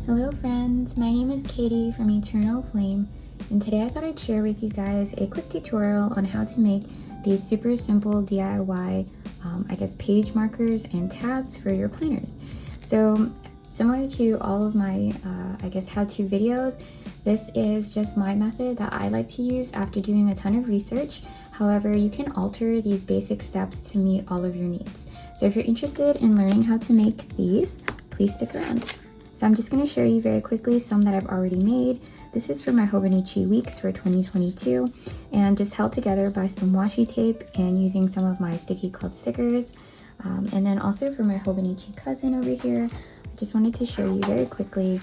Hello friends, my name is Katie from Eternal Flame, and today I thought I'd share with you guys a quick tutorial on how to make these super simple DIY, page markers and tabs for your planners. So similar to all of my, how-to videos, this is just my method that I like to use after doing a ton of research. However, you can alter these basic steps to meet all of your needs. So if you're interested in learning how to make these, please stick around. So I'm just going to show you very quickly some that I've already made. This is for my Hobonichi weeks for 2022 and just held together by some washi tape and using some of my Stickii Club stickers. And then also for my Hobonichi cousin over here, I just wanted to show you very quickly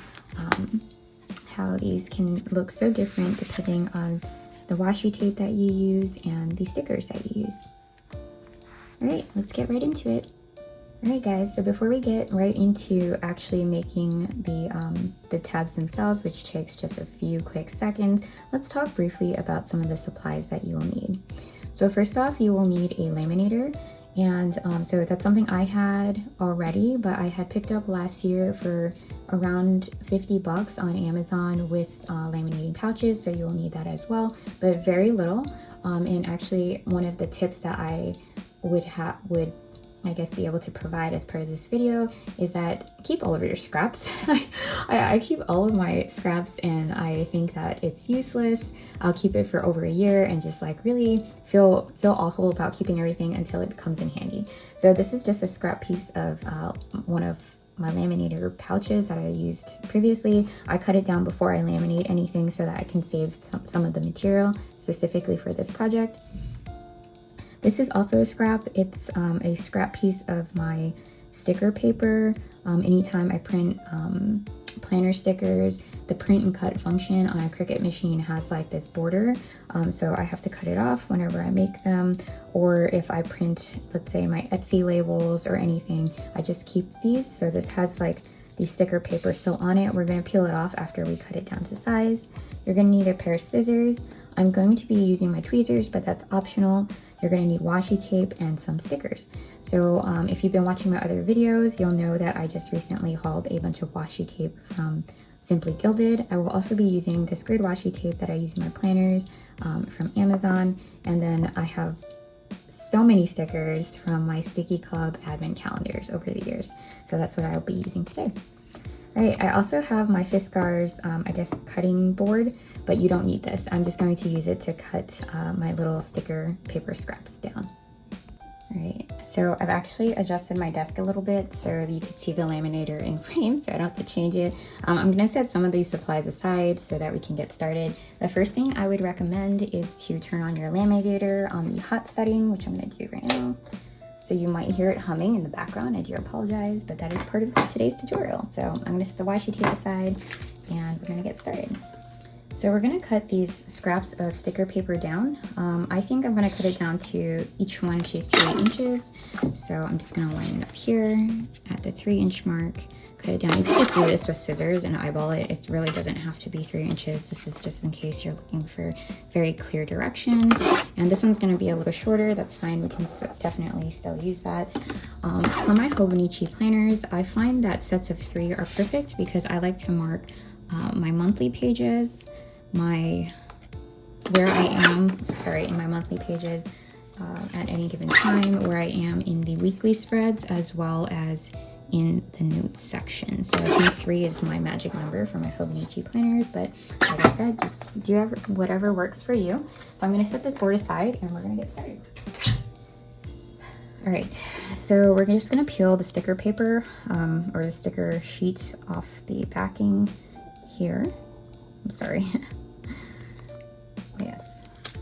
how these can look so different depending on the washi tape that you use and the stickers that you use. All right, let's get right into it. Alright guys, so before we get right into actually making the tabs themselves, which takes just a few quick seconds, let's talk briefly about some of the supplies that you will need. So first off, you will need a laminator, and so that's something I had already, but I had picked up last year for around 50 bucks on Amazon with laminating pouches, so you'll need that as well, but very little. And actually one of the tips that I would be able to provide as part of this video is that keep all of your scraps. I keep all of my scraps and I think that it's useless. I'll keep it for over a year and just like really feel awful about keeping everything until it comes in handy. So this is just a scrap piece of one of my laminator pouches that I used previously. I cut it down before I laminate anything so that I can save some of the material specifically for this project. This is also a scrap. It's a scrap piece of my sticker paper. Anytime I print planner stickers, the print and cut function on a Cricut machine has like this border. So I have to cut it off whenever I make them. Or if I print, let's say my Etsy labels or anything, I just keep these. So this has like the sticker paper still on it. We're gonna peel it off after we cut it down to size. You're gonna need a pair of scissors. I'm going to be using my tweezers, but that's optional. You're going to need washi tape and some stickers. So if you've been watching my other videos, you'll know that I just recently hauled a bunch of washi tape from Simply Gilded. I will also be using this grid washi tape that I use in my planners from Amazon. And then I have so many stickers from my Stickii Club advent calendars over the years. So that's what I'll be using today. All right, I also have my Fiskars, cutting board, but you don't need this. I'm just going to use it to cut my little sticker paper scraps down. All right, so I've actually adjusted my desk a little bit so you can see the laminator in frame, so I don't have to change it. I'm gonna set some of these supplies aside so that we can get started. The first thing I would recommend is to turn on your laminator on the hot setting, which I'm gonna do right now. So you might hear it humming in the background. I do apologize, but that is part of today's tutorial. So I'm gonna set the washi tape aside and we're gonna get started. So we're gonna cut these scraps of sticker paper down. I think I'm gonna cut it down to each one to 3 inches. So I'm just gonna line it up here at the 3-inch mark, cut it down. You can just do this with scissors and eyeball it. It really doesn't have to be 3 inches. This is just in case you're looking for very clear direction. And this one's gonna be a little shorter. That's fine, we can definitely still use that. For my Hobonichi planners, I find that sets of 3 are perfect because I like to mark my monthly pages, in my monthly pages at any given time, where I am in the weekly spreads, as well as in the notes section. So I think 3 is my magic number for my Hobonichi planners, but like I said, just do whatever works for you. So I'm gonna set this board aside and we're gonna get started. All right, so we're just gonna peel the sticker paper or the sticker sheet off the backing here. I'm sorry. Yes.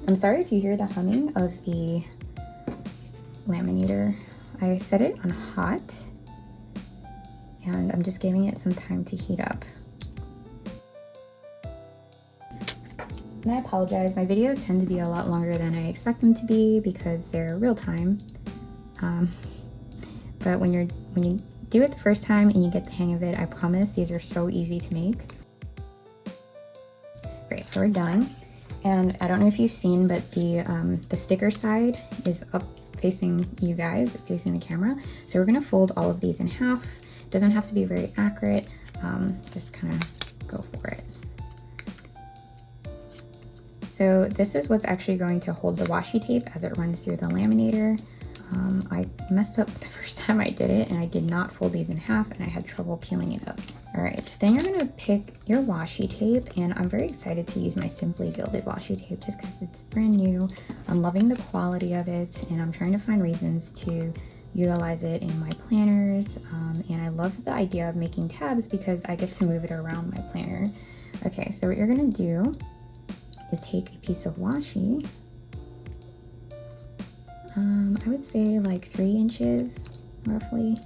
I'm sorry if you hear the humming of the laminator. I set it on hot and I'm just giving it some time to heat up. And I apologize, my videos tend to be a lot longer than I expect them to be because they're real time. But when you do it the first time and you get the hang of it, I promise these are so easy to make. Great, so we're done. And I don't know if you've seen, but the sticker side is up facing you guys, facing the camera. So we're gonna fold all of these in half It doesn't have to be very accurate, just kind of go for it. So this is what's actually going to hold the washi tape as it runs through the laminator. I messed up the first time I did it and I did not fold these in half and I had trouble peeling it up. All right, then you're gonna pick your washi tape, and I'm very excited to use my Simply Gilded washi tape just because it's brand new. I'm loving the quality of it and I'm trying to find reasons to utilize it in my planners. And I love the idea of making tabs because I get to move it around my planner. Okay, so what you're gonna do is take a piece of washi. I would say like 3 inches roughly.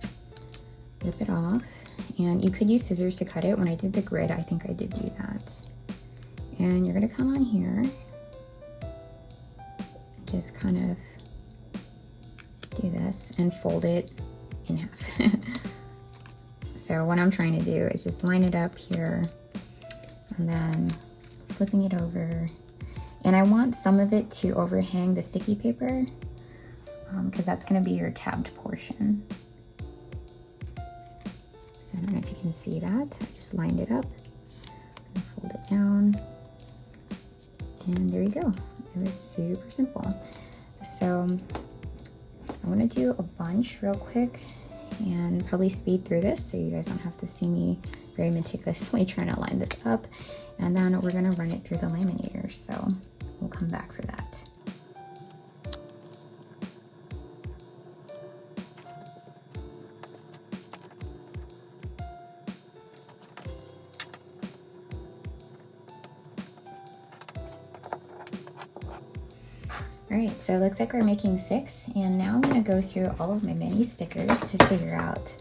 Rip it off, and you could use scissors to cut it. When I did the grid, I think I did do that. And you're gonna come on here and just kind of do this and fold it in half. So what I'm trying to do is just line it up here and then flipping it over. And I want some of it to overhang the sticky paper because that's going to be your tabbed portion. So I don't know if you can see that. I just lined it up. And fold it down. And there you go. It was super simple. So I want to do a bunch real quick and probably speed through this so you guys don't have to see me very meticulously trying to line this up. And then we're going to run it through the laminator. So we'll come back for that. All right, so it looks like we're making 6, and now I'm gonna go through all of my mini stickers to figure out,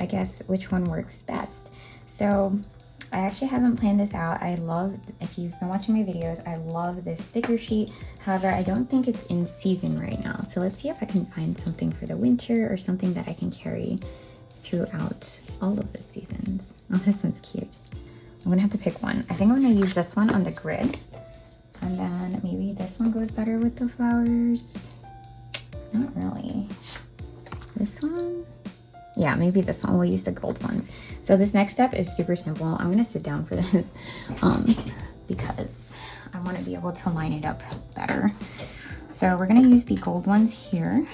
I guess, which one works best. So I actually haven't planned this out. I love, if you've been watching my videos, I love this sticker sheet. However, I don't think it's in season right now. So let's see if I can find something for the winter or something that I can carry throughout all of the seasons. Oh, this one's cute. I'm gonna have to pick one. I think I'm gonna use this one on the grid. And then maybe this one goes better with the flowers. Not really. This one? Yeah, maybe this one. We'll use the gold ones. So this next step is super simple. I'm gonna sit down for this because I wanna be able to line it up better. So we're gonna use the gold ones here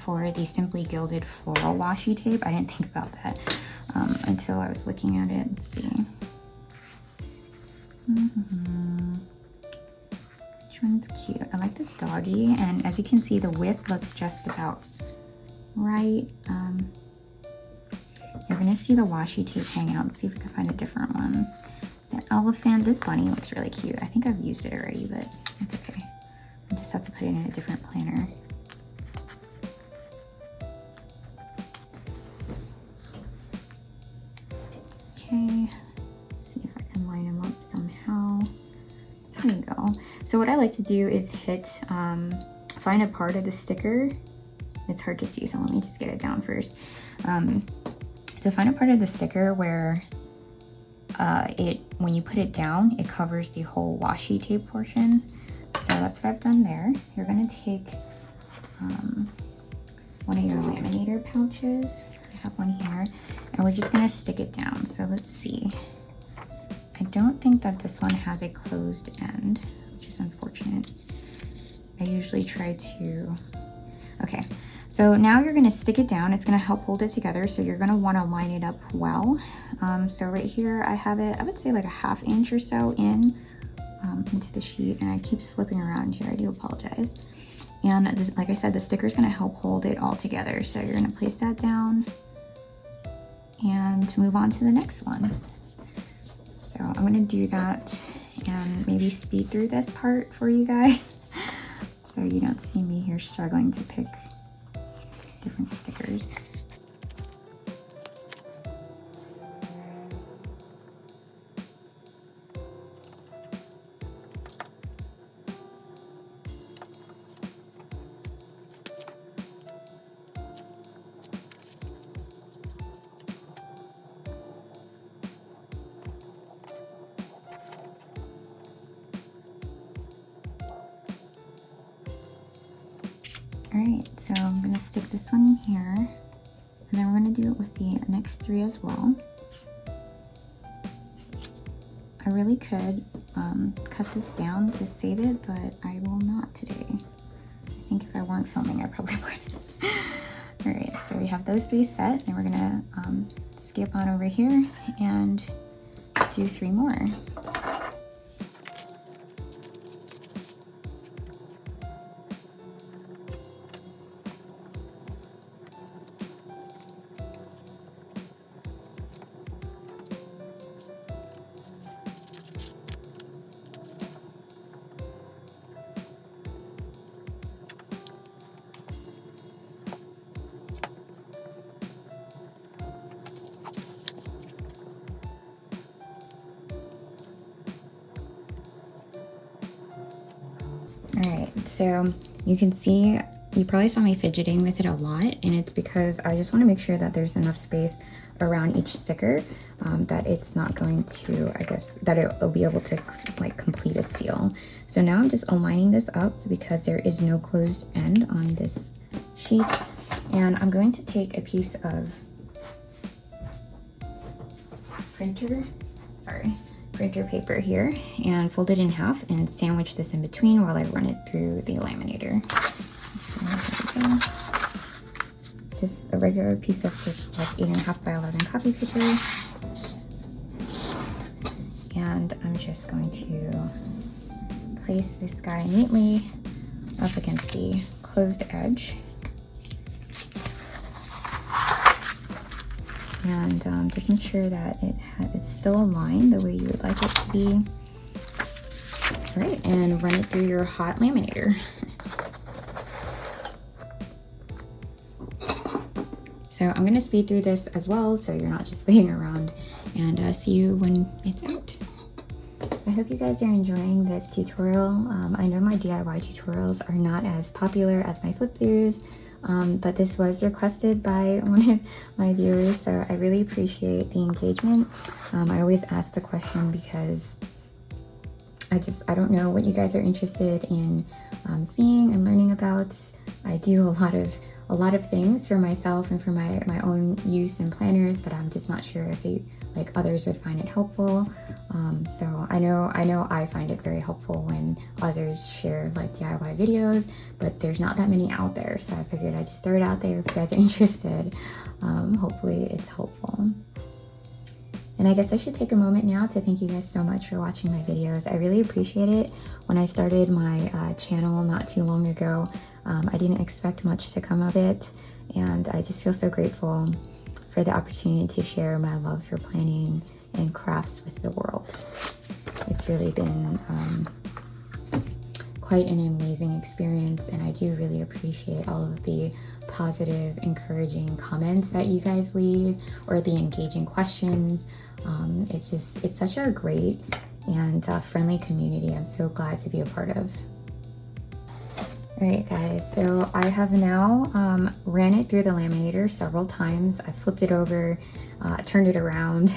for the Simply Gilded Floral Washi Tape. I didn't think about that until I was looking at it. Let's see. One's cute. I like this doggy, and as you can see, the width looks just about right. You're gonna see the washi tape hang out. Let's see if we can find a different one. It's an elephant. This bunny looks really cute. I think I've used it already, but it's okay. I just have to put it in a different planner. Okay, let's see if I can line them up somehow. There you go. So what I like to do is hit, find a part of the sticker. It's hard to see, so let me just get it down first. To find a part of the sticker where when you put it down, it covers the whole washi tape portion. So that's what I've done there. You're gonna take one of your laminator pouches. I have one here, and we're just gonna stick it down. So let's see. I don't think that this one has a closed end, which is unfortunate. I usually try to, okay. So now you're gonna stick it down. It's gonna help hold it together. So you're gonna wanna line it up well. So right here, I have it, I would say like a 1/2 inch or so into the sheet, and I keep slipping around here. I do apologize. And this, like I said, the sticker's gonna help hold it all together. So you're gonna place that down and move on to the next one. So I'm gonna do that and maybe speed through this part for you guys so you don't see me here struggling to pick different stickers. All right, so I'm gonna stick this one in here And then we're gonna do it with the next 3 as well. I really could cut this down to save it, but I will not today. I think if I weren't filming, I probably would. All right, so we have those 3 set, and we're gonna skip on over here and do 3 more. All right, so you can see, you probably saw me fidgeting with it a lot, and it's because I just want to make sure that there's enough space around each sticker that it's not going to, I guess, that it'll be able to like complete a seal. So now I'm just aligning this up because there is no closed end on this sheet, and I'm going to take a piece of printer paper here and fold it in half and sandwich this in between while I run it through the laminator. So here we go. Just a regular piece of like 8.5 by 11 copy paper. And I'm just going to place this guy neatly up against the closed edge. And just make sure that it's still aligned the way you would like it to be. All right, and run it through your hot laminator. So I'm gonna speed through this as well, so you're not just waiting around, and see you when it's out. I hope you guys are enjoying this tutorial. I know my DIY tutorials are not as popular as my flip throughs, but this was requested by one of my viewers, so I really appreciate the engagement. I always ask the question because I don't know what you guys are interested in seeing and learning about. I do a lot of things for myself and for my own use and planners, but I'm just not sure if like others would find it helpful. So I know I find it very helpful when others share like DIY videos, but there's not that many out there, so I figured I'd just throw it out there if you guys are interested. Hopefully it's helpful. And I guess I should take a moment now to thank you guys so much for watching my videos. I really appreciate it. When I started my channel not too long ago, I didn't expect much to come of it, and I just feel so grateful for the opportunity to share my love for planning and crafts with the world. It's really been quite an amazing experience, and I do really appreciate all of the positive, encouraging comments that you guys leave, or the engaging questions. It's such a great and friendly community I'm so glad to be a part of. All right, guys, so I have now ran it through the laminator several times. I flipped it over, turned it around,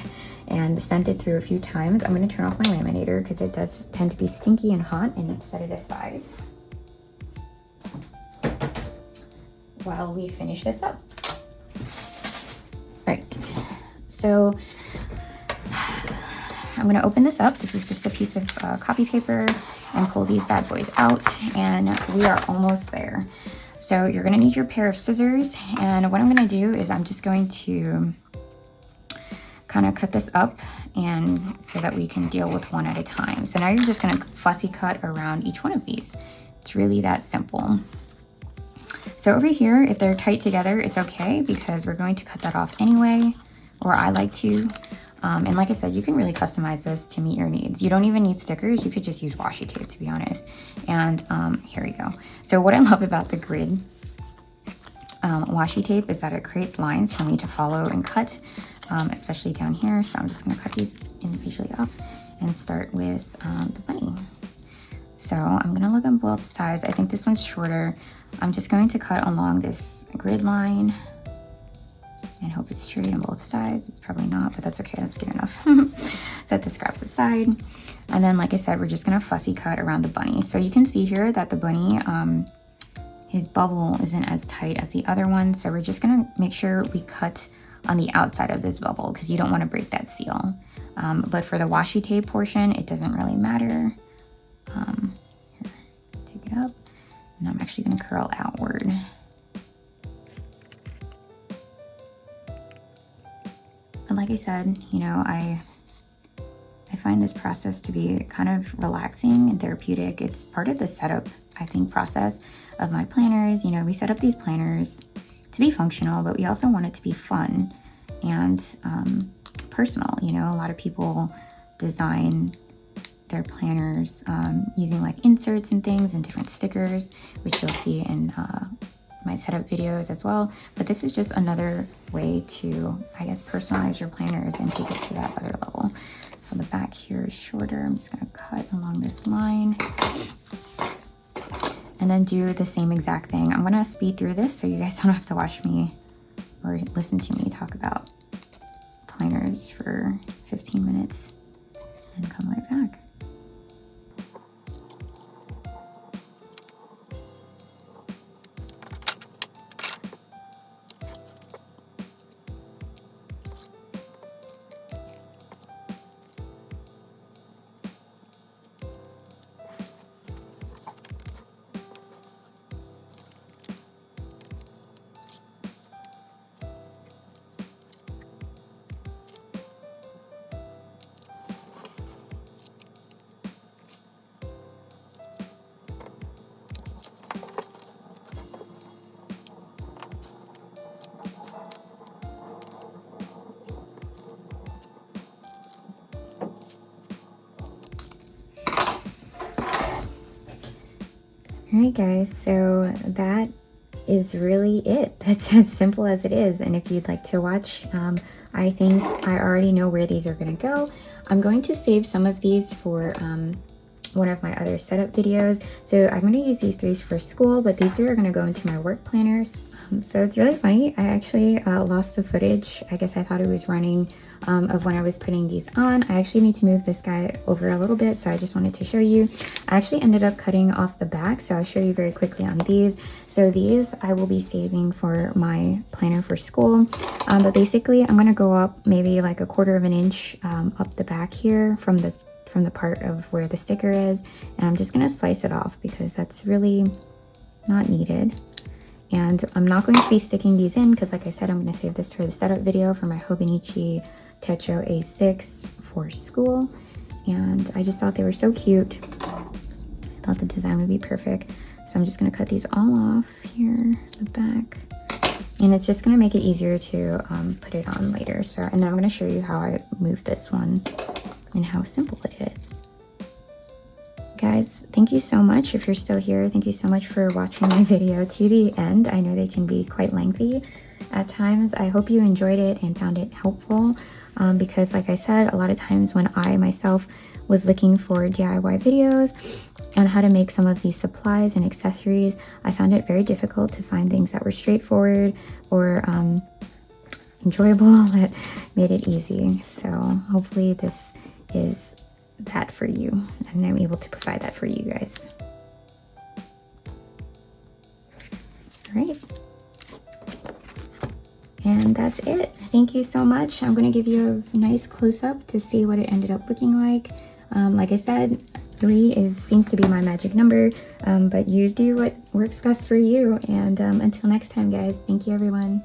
and sent it through a few times. I'm going to turn off my laminator because it does tend to be stinky and hot, and set it aside while we finish this up. All right, so I'm going to open this up. This is just a piece of copy paper, and pull these bad boys out, and we are almost there. So you're gonna need your pair of scissors, and what I'm gonna do is I'm just going to kind of cut this up, and so that we can deal with one at a time. So now you're just gonna fussy cut around each one of these. It's really that simple. So over here, if they're tight together, it's okay because we're going to cut that off anyway, or I like to. And like I said, you can really customize this to meet your needs. You don't even need stickers. You could just use washi tape, to be honest. And here we go. So what I love about the grid washi tape is that it creates lines for me to follow and cut, especially down here. So I'm just gonna cut these individually up and start with the bunny. So I'm gonna look on both sides. I think this one's shorter. I'm just going to cut along this grid line and hope it's straight on both sides. It's probably not, but that's okay, that's good enough. Set the scraps aside. And then, like I said, we're just gonna fussy cut around the bunny. So you can see here that the bunny, his bubble isn't as tight as the other one. So we're just gonna make sure we cut on the outside of this bubble because you don't want to break that seal. But for the washi tape portion, it doesn't really matter. Here, take it up, and I'm actually gonna curl outward. But like I said, you know, I find this process to be kind of relaxing and therapeutic. It's part of the setup, I think, process of my planners. You know, we set up these planners to be functional, but we also want it to be fun and personal. You know, a lot of people design their planners using like inserts and things and different stickers, which you'll see in my setup videos as well. But this is just another way to, I guess, personalize your planners and take it to that other level. So the back here is shorter. I'm just gonna cut along this line and then do the same exact thing. I'm gonna speed through this so you guys don't have to watch me or listen to me talk about planners for 15 minutes and come right back. Alright guys, so that is really it. That's as simple as it is. And if you'd like to watch, I think I already know where these are going to go. I'm going to save some of these for one of my other setup videos. So I'm going to use these 3 for school, but these 3 are going to go into my work planners. So it's really funny. I actually lost the footage. I guess I thought it was running of when I was putting these on. I actually need to move this guy over a little bit, so I just wanted to show you. I actually ended up cutting off the back, so I'll show you very quickly on these. So these I will be saving for my planner for school. But basically I'm going to go up maybe like 1/4 of an inch up the back here from the part of where the sticker is, and I'm just going to slice it off because that's really not needed. And I'm not going to be sticking these in because, like I said, I'm going to save this for the setup video for my Hobonichi Techo A6 for school. And I just thought they were so cute. I thought the design would be perfect. So I'm just going to cut these all off here, the back. And it's just going to make it easier to put it on later. So, and then I'm going to show you how I move this one and how simple it is. Guys, thank you so much. If you're still here, thank you so much for watching my video to the end. I know they can be quite lengthy at times. I hope you enjoyed it and found it helpful because, like I said, a lot of times when I myself was looking for DIY videos on how to make some of these supplies and accessories, I found it very difficult to find things that were straightforward or enjoyable that made it easy. So hopefully this is that for you, and I'm able to provide that for you guys. All right, and that's it. Thank you so much. I'm going to give you a nice close-up to see what it ended up looking like. Like I said, 3 seems to be my magic number, but you do what works best for you. And until next time, guys, thank you everyone.